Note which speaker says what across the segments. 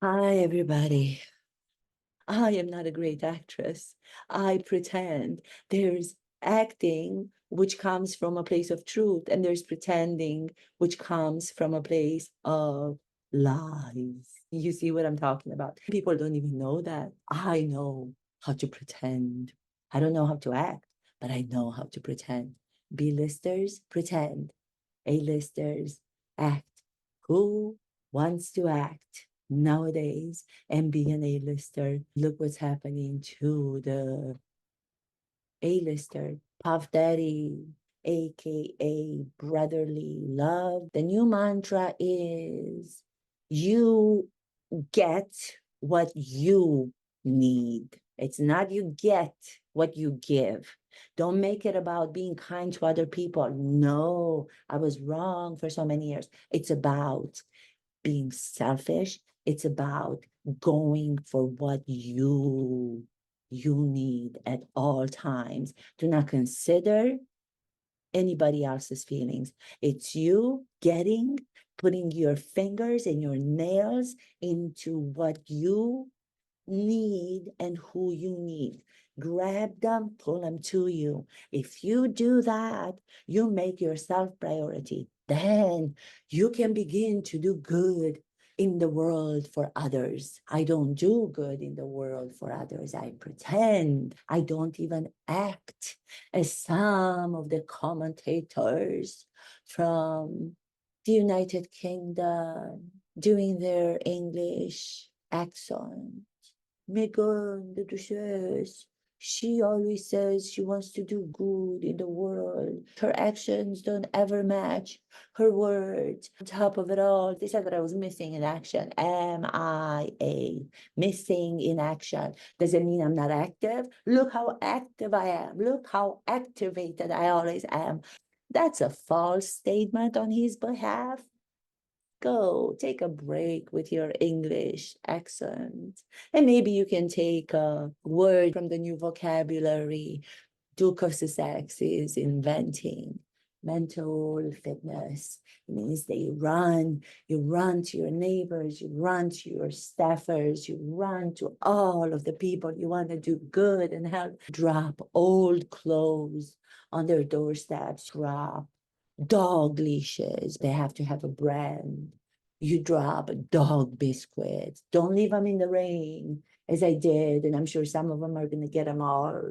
Speaker 1: Hi, everybody. I am not a great actress. I pretend. There's acting, which comes from a place of truth, and there's pretending, which comes from a place of lies. You see what I'm talking about? People don't even know that. I know how to pretend. I don't know how to act, but I know how to pretend. B-listers pretend. A-listers act. Who wants to act nowadays and be an A-lister? Look what's happening to the A-lister. Puff Daddy, aka brotherly love. The new mantra is you get what you need. It's not you get what you give. Don't make it about being kind to other people. No, I was wrong for so many years. It's about being selfish. It's about going for what you need at all times. Do not consider anybody else's feelings. It's you putting your fingers and your nails into what you need and who you need. Grab them, pull them to you. If you do that, you make yourself priority. Then you can begin to do good in the world for others. I don't do good in the world for others. I pretend. I don't even act as some of the commentators from the United Kingdom doing their English accent. Meghan, the Duchesse, she always says she wants to do good in the world. Her actions don't ever match her words. On top of it all, they said that I was missing in action. MIA, missing in action. Does it mean I'm not active? Look how active I am. Look how activated I always am. That's a false statement on his behalf. Go take a break with your English accent. And maybe you can take a word from the new vocabulary Duke of Sussex is inventing. Mental fitness. It means that you run to your neighbors, you run to your staffers, you run to all of the people you want to do good and help. Drop old clothes on their doorsteps, drop dog leashes. They have to have a brand. You drop dog biscuits. Don't leave them in the rain, as I did. And I'm sure some of them are going to get them all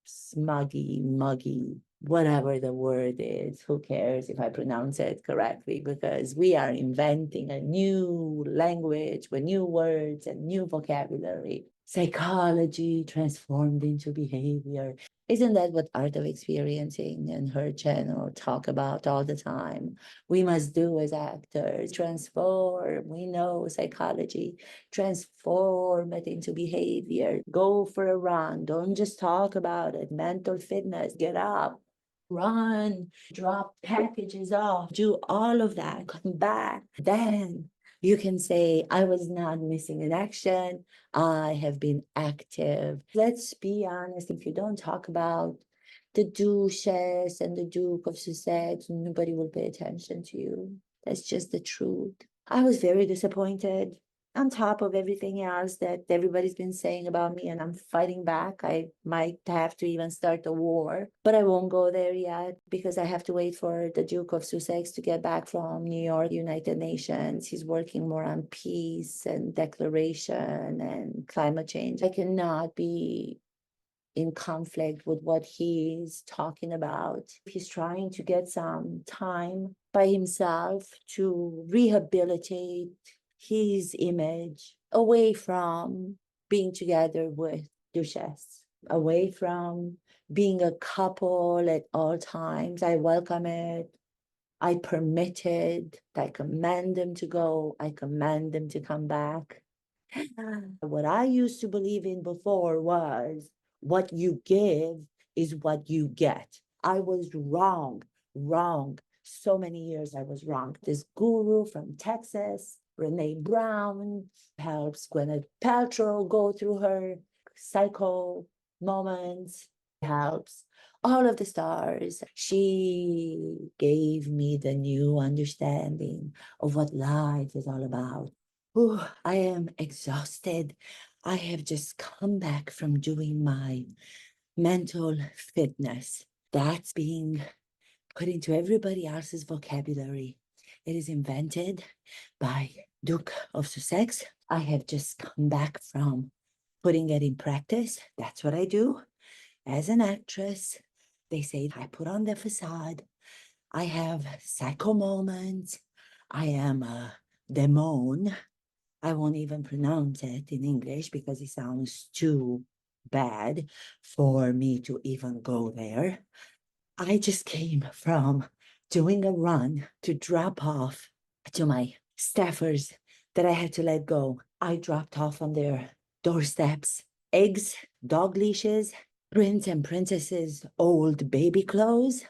Speaker 1: smuggy, muggy, whatever the word is. Who cares if I pronounce it correctly? Because we are inventing a new language with new words and new vocabulary. Psychology transformed into behavior. Isn't that what Art of Experiencing and her channel talk about all the time? We must do as actors, transform. We know psychology, transform it into behavior. Go for a run. Don't just talk about it. Mental fitness, get up, run, drop packages off, do all of that, come back. Then you can say, I was not missing in action. I have been active. Let's be honest, if you don't talk about the Duchesse and the Duke of Sussex, nobody will pay attention to you. That's just the truth. I was very disappointed on top of everything else that everybody's been saying about me, and I'm fighting back. I might have to even start a war, but I won't go there yet because I have to wait for the Duke of Sussex to get back from New York, United Nations. He's working more on peace and declaration and climate change. I cannot be in conflict with what he's talking about. He's trying to get some time by himself to rehabilitate his image away from being together with Duchesse, away from being a couple at all times. I welcome it. I permit it. I command them to go. I command them to come back. What I used to believe in before was what you give is what you get. I was wrong. So many years I was wrong. This guru from Texas, Renee Brown, helps Gwyneth Paltrow go through her psycho moments, helps all of the stars. She gave me the new understanding of what life is all about. Ooh, I am exhausted. I have just come back from doing my mental fitness. That's being put into everybody else's vocabulary. It is invented by Duke of Sussex. I have just come back from putting it in practice. That's what I do as an actress. They say I put on the facade. I have psycho moments. I am a demon. I won't even pronounce it in English because it sounds too bad for me to even go there. I just came from doing a run to drop off to my staffers that I had to let go. I dropped off on their doorsteps eggs, dog leashes, prince and princesses' old baby clothes.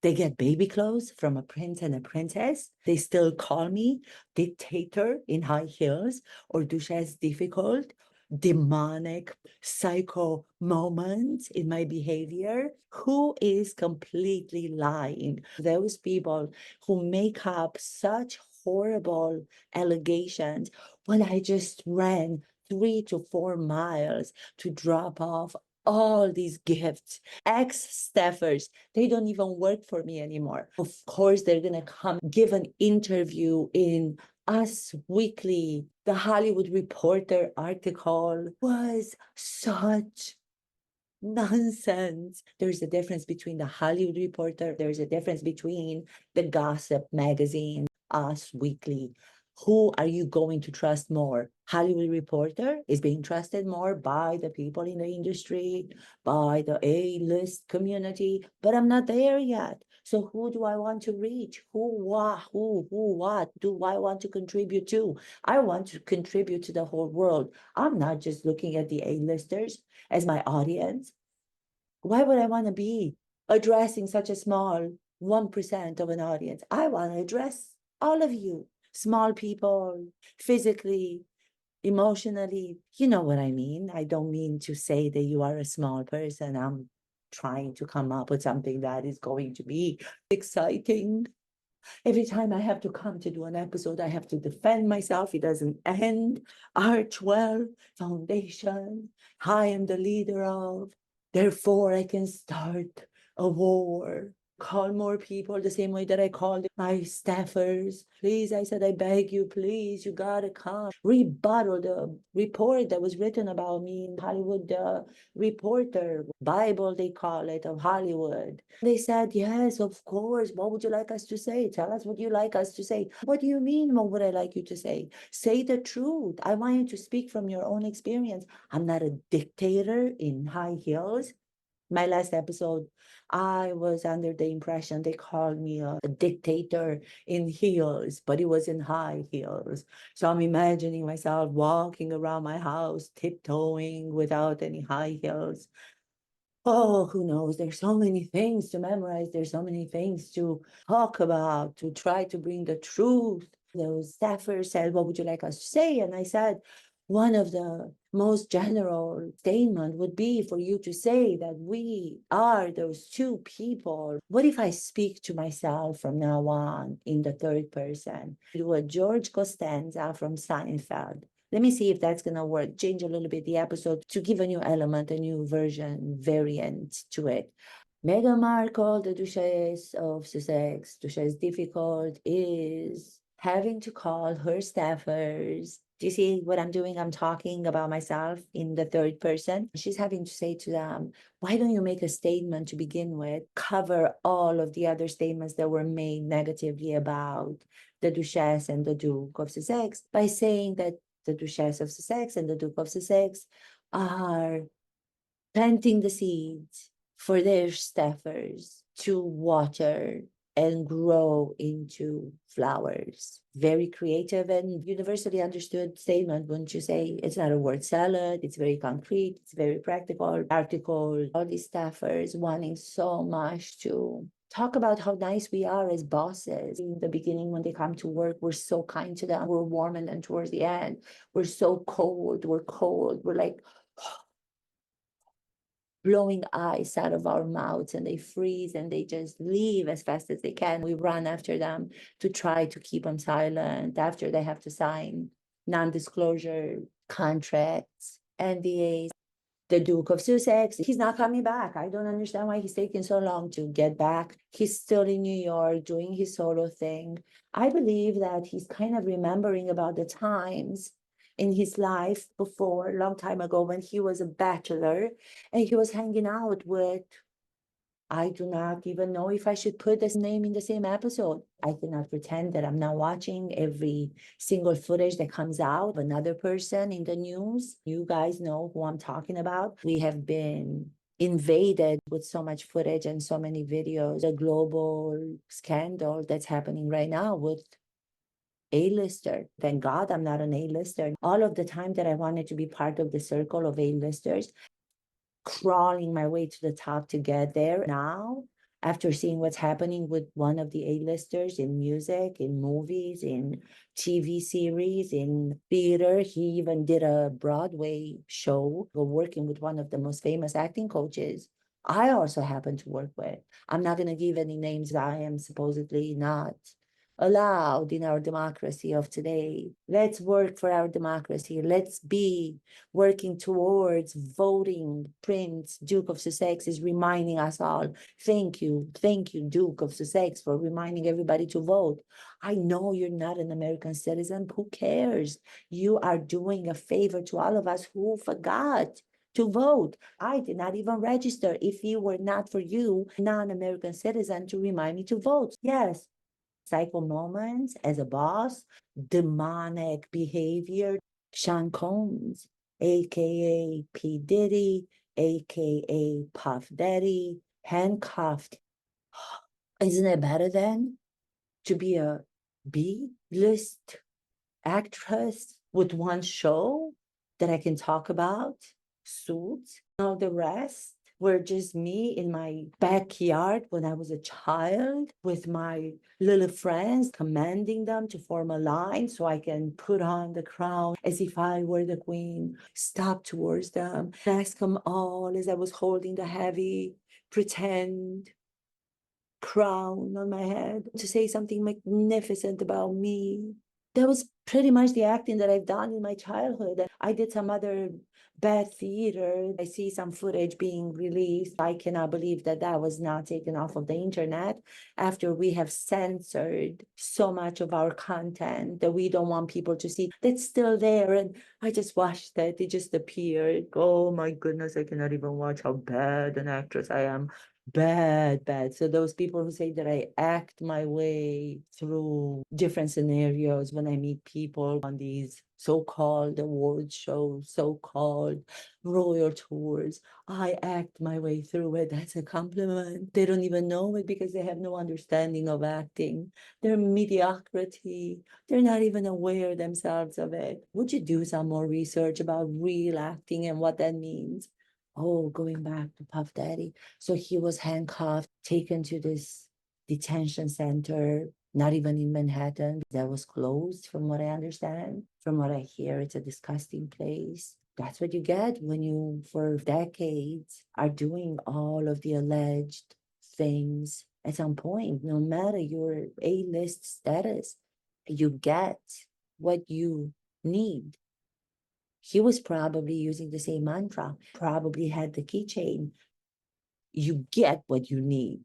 Speaker 1: They get baby clothes from a prince and a princess. They still call me dictator in high heels or Duchesse difficult, demonic, psycho moments in my behavior. Who is completely lying? Those people who make up such horrible allegations when I just ran 3 to 4 miles to drop off all these gifts. Ex-staffers, they don't even work for me anymore. Of course, they're going to come give an interview in Us Weekly. The Hollywood Reporter article was such nonsense. There's a difference between the Hollywood Reporter, there's a difference between the gossip magazine, Us Weekly. Who are you going to trust more? Hollywood Reporter is being trusted more by the people in the industry, by the A-list community, but I'm not there yet. So who do I want to reach? What do I want to contribute to? I want to contribute to the whole world. I'm not just looking at the A-listers as my audience. Why would I want to be addressing such a small 1% of an audience? I want to address all of you, small people, physically, emotionally. You know what I mean? I don't mean to say that you are a small person. I'm trying to come up with something that is going to be exciting. Every time I have to come to do an episode, I have to defend myself. It doesn't end. Archwell Foundation, I am the leader of. Therefore, I can start a war. Call more people the same way that I called my staffers. Please, I said, I beg you, please, you gotta come. Rebuttal the report that was written about me in Hollywood Reporter, Bible, they call it, of Hollywood. They said, yes, of course. What would you like us to say? Tell us what you like us to say. What do you mean, what would I like you to say? Say the truth. I want you to speak from your own experience. I'm not a dictator in high heels. My last episode, I was under the impression they called me a dictator in heels, but it was in high heels. So I'm imagining myself walking around my house, tiptoeing without any high heels. Oh, who knows? There's so many things to memorize. There's so many things to talk about, to try to bring the truth. Those staffers said, what would you like us to say? And I said, one of the most general statement would be for you to say that we are those two people. What if I speak to myself from now on in the third person? Do a George Costanza from Seinfeld. Let me see if that's going to work. Change a little bit the episode to give a new element, a new version, variant to it. Meghan Markle, the Duchesse of Sussex, Duchesse difficult, is having to call her staffers. Do you see what I'm doing? I'm talking about myself in the third person. She's having to say to them, why don't you make a statement to begin with, cover all of the other statements that were made negatively about the Duchesse and the Duke of Sussex by saying that the Duchesse of Sussex and the Duke of Sussex are planting the seeds for their staffers to water and grow into flowers. Very creative and universally understood statement, wouldn't you say? It's not a word salad, it's very concrete, it's very practical. Article, all these staffers wanting so much to talk about how nice we are as bosses. In the beginning, when they come to work, we're so kind to them, we're warm, and then towards the end, we're so cold, we're like, blowing ice out of our mouths, and they freeze and they just leave as fast as they can. We run after them to try to keep them silent after they have to sign non-disclosure contracts, NDAs. The Duke of Sussex, he's not coming back. I don't understand why he's taking so long to get back. He's still in New York doing his solo thing. I believe that he's kind of remembering about the times in his life before, a long time ago, when he was a bachelor and he was hanging out with, I do not even know if I should put this name in the same episode. I cannot pretend that I'm not watching every single footage that comes out of another person in the news. You guys know who I'm talking about. We have been invaded with so much footage and so many videos. The global scandal that's happening right now with A-lister. Thank God I'm not an A-lister. All of the time that I wanted to be part of the circle of A-listers, crawling my way to the top to get there. Now, after seeing what's happening with one of the A-listers in music, in movies, in TV series, in theater, he even did a Broadway show working with one of the most famous acting coaches I also happen to work with. I'm not going to give any names. I am supposedly not allowed in our democracy of today. Let's work for our democracy. Let's be working towards voting. Prince Duke of Sussex is reminding us all, thank you, Duke of Sussex, for reminding everybody to vote. I know you're not an American citizen. Who cares? You are doing a favor to all of us who forgot to vote. I did not even register if it were not for you, non-American citizen, to remind me to vote. Yes, psycho moments as a boss, demonic behavior. Sean Combs, aka P. Diddy, aka Puff Daddy, handcuffed. Isn't it better then to be a B-list actress with one show that I can talk about? Suits. All the rest were just me in my backyard when I was a child with my little friends, commanding them to form a line so I can put on the crown as if I were the queen, stop towards them, ask them all as I was holding the heavy pretend crown on my head to say something magnificent about me. That was pretty much the acting that I've done in my childhood. I did some other bad theater. I see some footage being released. I cannot believe that that was not taken off of the internet after we have censored so much of our content that we don't want people to see. That's still there. And I just watched that. It just appeared. Oh my goodness, I cannot even watch how bad an actress I am. Bad. So those people who say that I act my way through different scenarios when I meet people on these so-called award shows, so-called royal tours, I act my way through it. That's a compliment. They don't even know it because they have no understanding of acting. They're mediocrity. They're not even aware themselves of it. Would you do some more research about real acting and what that means? Oh, going back to Puff Daddy. So he was handcuffed, taken to this detention center, not even in Manhattan. That was closed, from what I understand. From what I hear, it's a disgusting place. That's what you get when you, for decades, are doing all of the alleged things. At some point, no matter your A-list status, you get what you need. He was probably using the same mantra, probably had the keychain. You get what you need.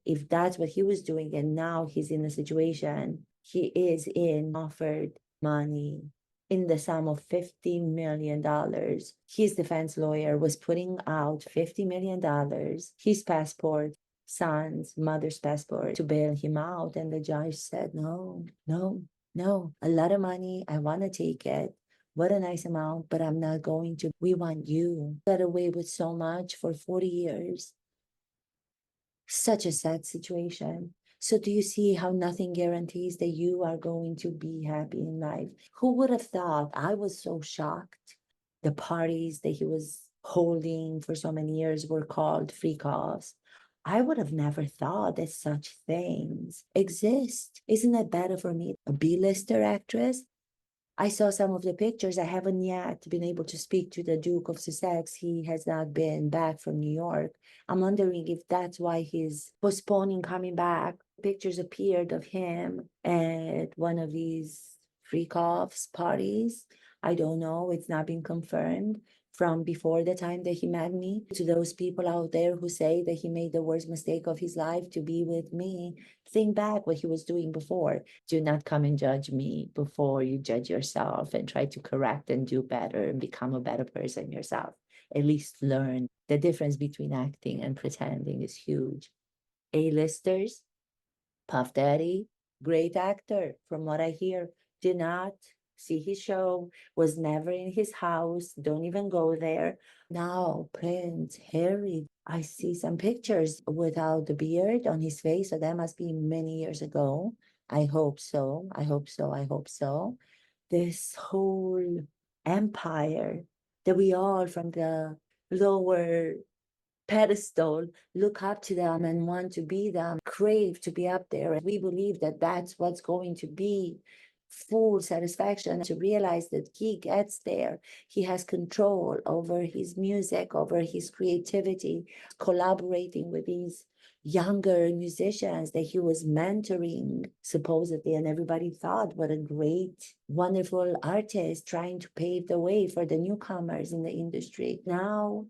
Speaker 1: If that's what he was doing, and now he's in a situation, he is in offered money in the sum of $50 million. His defense lawyer was putting out $50 million, his passport, son's, mother's passport, to bail him out. And the judge said, no, a lot of money. I want to take it. What a nice amount, but I'm not going to. We want you. Got away with so much for 40 years. Such a sad situation. So do you see how nothing guarantees that you are going to be happy in life? Who would have thought? I was so shocked. The parties that he was holding for so many years were called freak-offs. I would have never thought that such things exist. Isn't it better for me, a B-lister actress? I saw some of the pictures. I haven't yet been able to speak to the Duke of Sussex. He has not been back from New York. I'm wondering if that's why he's postponing coming back. Pictures appeared of him at one of these freak-offs, parties. I don't know, it's not been confirmed from before the time that he met me. To those people out there who say that he made the worst mistake of his life to be with me, think back what he was doing before. Do not come and judge me before you judge yourself, and try to correct and do better and become a better person yourself. At least learn. The difference between acting and pretending is huge. A-listers, Puff Daddy, great actor, from what I hear. Did not see his show, was never in his house, don't even go there. Now, Prince Harry, I see some pictures without the beard on his face, so that must be many years ago. I hope so. I hope so. I hope so. This whole empire that we all from the lower pedestal look up to them and want to be them, crave to be up there. And we believe that that's what's going to be full satisfaction, to realize that he gets there. He has control over his music, over his creativity, collaborating with these younger musicians that he was mentoring, supposedly, and everybody thought what a great, wonderful artist trying to pave the way for the newcomers in the industry. Now,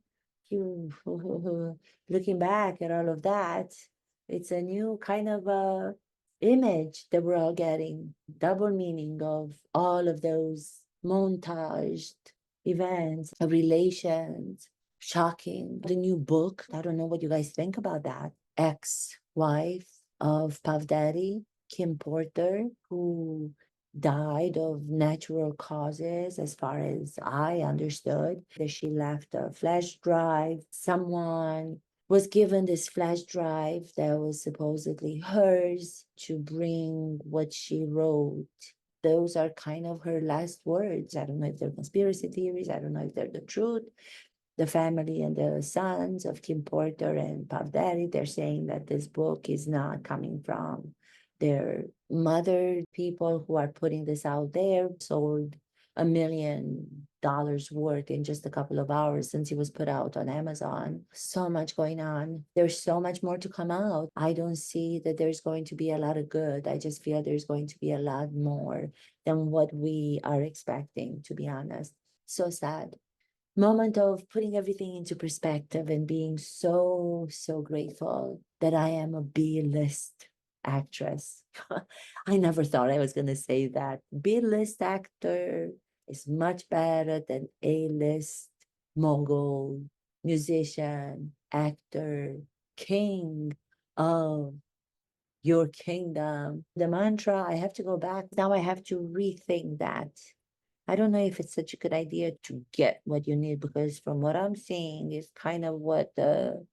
Speaker 1: you looking back at all of that, it's a new kind of image that we're all getting, double meaning of all of those montaged events, relations, shocking. The new book, I don't know what you guys think about that. Ex-wife of Puff Daddy, Kim Porter, who died of natural causes, as far as I understood, that she left a flash drive. Someone was given this flash drive that was supposedly hers to bring what she wrote. Those are kind of her last words. I don't know if they're conspiracy theories. I don't know if they're the truth. The family and the sons of Kim Porter and Puff Daddy, they're saying that this book is not coming from their mother. People who are putting this out there sold $1 million worth in just a couple of hours since it was put out on Amazon. So much going on. There's so much more to come out. I don't see that there's going to be a lot of good. I just feel there's going to be a lot more than what we are expecting, to be honest. So sad. Moment of putting everything into perspective and being so, so grateful that I am a B-list actress. I never thought I was going to say that. B-list actor is much better than A-list mogul, musician, actor, king of your kingdom. The mantra, I have to go back. Now I have to rethink that. I don't know if it's such a good idea to get what you need, because from what I'm seeing is kind of what the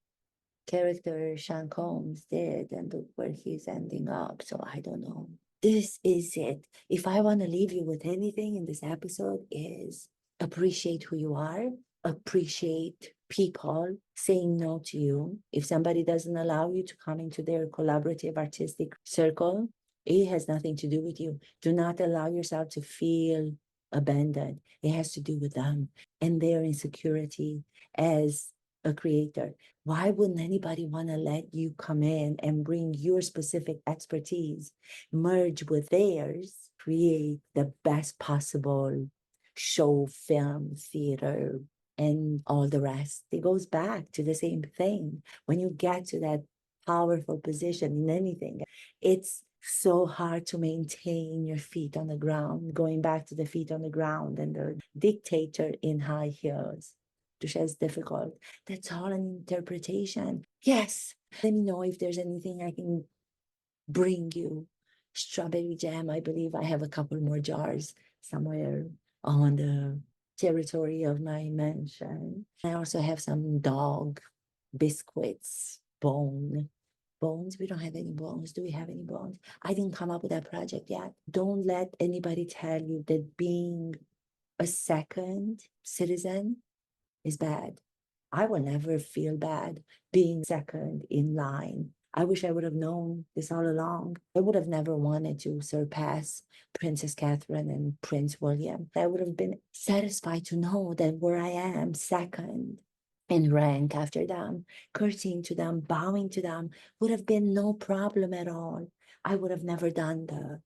Speaker 1: character Sean Combs did, and look where he's ending up. So I don't know. This is it. If I want to leave you with anything in this episode, is appreciate who you are, appreciate people saying no to you. If somebody doesn't allow you to come into their collaborative artistic circle, it has nothing to do with you. Do not allow yourself to feel abandoned. It has to do with them and their insecurity as a creator. Why wouldn't anybody want to let you come in and bring your specific expertise, merge with theirs, create the best possible show, film, theater, and all the rest? It goes back to the same thing. When you get to that powerful position in anything, it's so hard to maintain your feet on the ground. Going back to the feet on the ground and the dictator in high heels. Duchesse difficult. That's all an interpretation. Yes. Let me know if there's anything I can bring you. Strawberry jam, I believe I have a couple more jars somewhere on the territory of my mansion. I also have some dog biscuits, bones. We don't have any bones. Do we have any bones? I didn't come up with that project yet. Don't let anybody tell you that being a second citizen is bad. I will never feel bad being second in line. I wish I would have known this all along. I would have never wanted to surpass Princess Catherine and Prince William. I would have been satisfied to know that where I am, second in rank after them, curtsying to them, bowing to them, would have been no problem at all. I would have never done the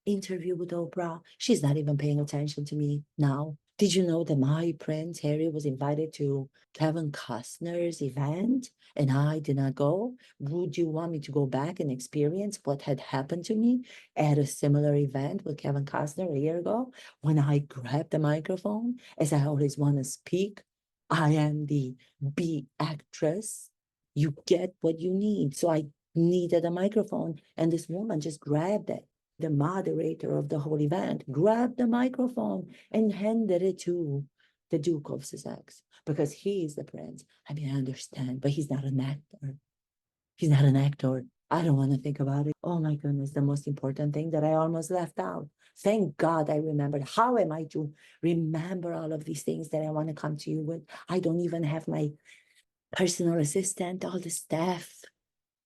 Speaker 1: interview with Oprah. She's not even paying attention to me now. Did you know that my Prince Harry was invited to Kevin Costner's event and I did not go? Would you want me to go back and experience what had happened to me at a similar event with Kevin Costner a year ago when I grabbed the microphone as I always want to speak? I am the B actress. You get what you need. So I needed a microphone and this woman just grabbed it. The moderator of the whole event grabbed the microphone and handed it to the Duke of Sussex because he is the prince. I mean, I understand, but he's not an actor. He's not an actor. I don't want to think about it. Oh my goodness, the most important thing that I almost left out. Thank God I remembered. How am I to remember all of these things that I want to come to you with? I don't even have my personal assistant, all the staff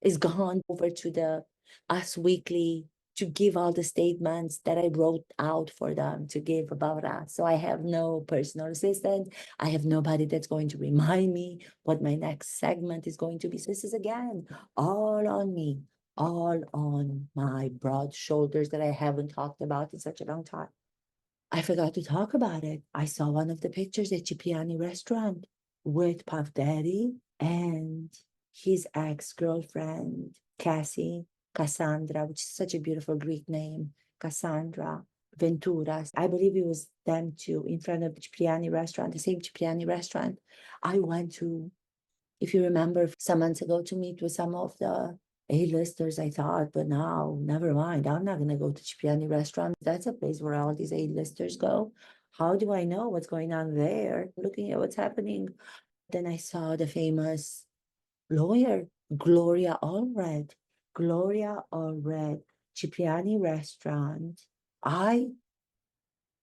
Speaker 1: is gone over to the Us Weekly to give all the statements that I wrote out for them to give about us. So I have no personal assistant. I have nobody that's going to remind me what my next segment is going to be. So this is again all on me, all on my broad shoulders that I haven't talked about in such a long time. I forgot to talk about it. I saw one of the pictures at Cipriani restaurant with Puff Daddy and his ex-girlfriend, Cassie, Cassandra, which is such a beautiful Greek name, Cassandra Venturas. I believe it was them two in front of the Cipriani restaurant, the same Cipriani restaurant I went to, if you remember, some months ago to meet with some of the A-listers, I thought, but now, never mind. I'm not going to go to Cipriani restaurant. That's a place where all these A-listers go. How do I know what's going on there? Looking at what's happening. Then I saw the famous lawyer, Gloria Allred. Gloria Allred, Cipriani restaurant. I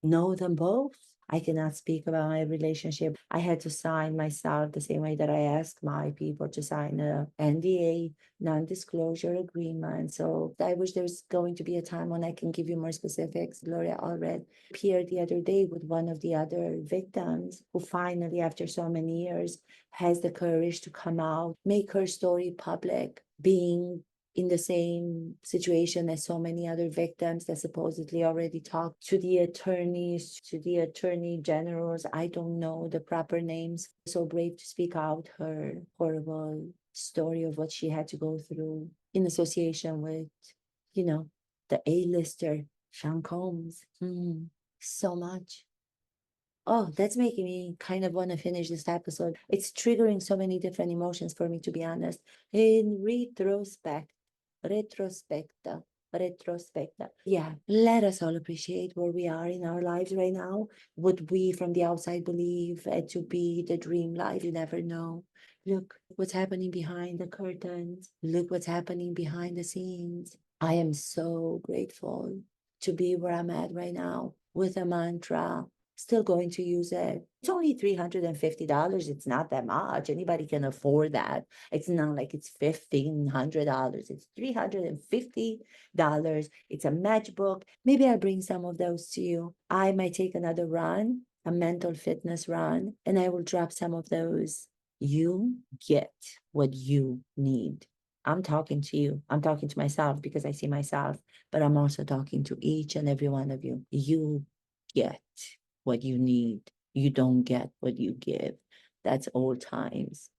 Speaker 1: know them both. I cannot speak about my relationship. I had to sign myself the same way that I asked my people to sign a NDA, non-disclosure agreement. So I wish there's going to be a time when I can give you more specifics. Gloria Allred appeared the other day with one of the other victims who finally, after so many years, has the courage to come out, make her story public, being in the same situation as so many other victims that supposedly already talked to the attorneys, to the attorney generals. I don't know the proper names. So brave to speak out her horrible story of what she had to go through in association with, the A-lister, Sean Combs. So much. Oh, that's making me kind of want to finish this episode. It's triggering so many different emotions for me, to be honest. In retrospecta, retrospecta. Yeah, let us all appreciate where we are in our lives right now. What we from the outside believe to be the dream life, you never know. Look what's happening behind the curtains. Look what's happening behind the scenes. I am so grateful to be where I'm at right now with a mantra. Still going to use it. It's only $350. It's not that much. Anybody can afford that. It's not like it's $1,500. It's $350. It's a matchbook. Maybe I'll bring some of those to you. I might take another run, a mental fitness run, and I will drop some of those. You get what you need. I'm talking to you. I'm talking to myself because I see myself, but I'm also talking to each and every one of you. You get what you need. You don't get what you give. That's old times.